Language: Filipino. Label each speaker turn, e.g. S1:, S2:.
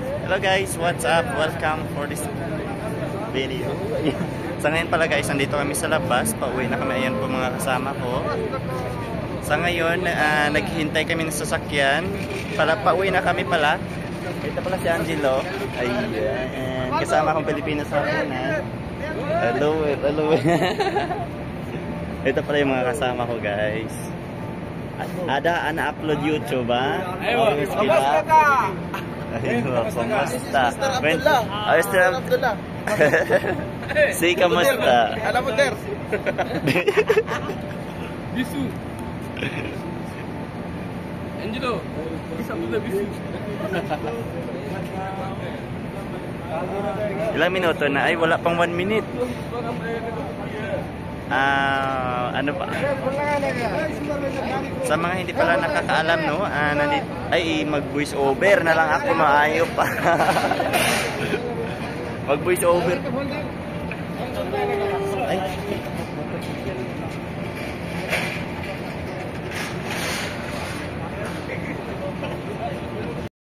S1: Hello guys, what's up? Welcome for this video. Sa ngayon pala guys, nandito kami sa labas. Pauwi na kami. Ayan po mga kasama ko. Sa ngayon, naghihintay kami ng sasakyan. Pauwi na kami pala. Ito pala si Angelo. Ayan. Kasama akong Pilipinas sa hapunan. Hello, hello. Ito pala yung mga kasama ko guys. Ada na-upload YouTube ha?
S2: Ayun, kamusta ka?
S1: Ayun, kamusta? Mr. Abdullah. Say kamusta?
S2: Alam mo, Der. Bisu. Angelo. Abdullah Bisu.
S1: Ilang minuto na? Ay, wala pang 1 minute. Ano pa? Sa mga hindi pala nakakaalam, no? Ay, mag-voice over na lang ako, maayo pa. Mag-voice over. Ay,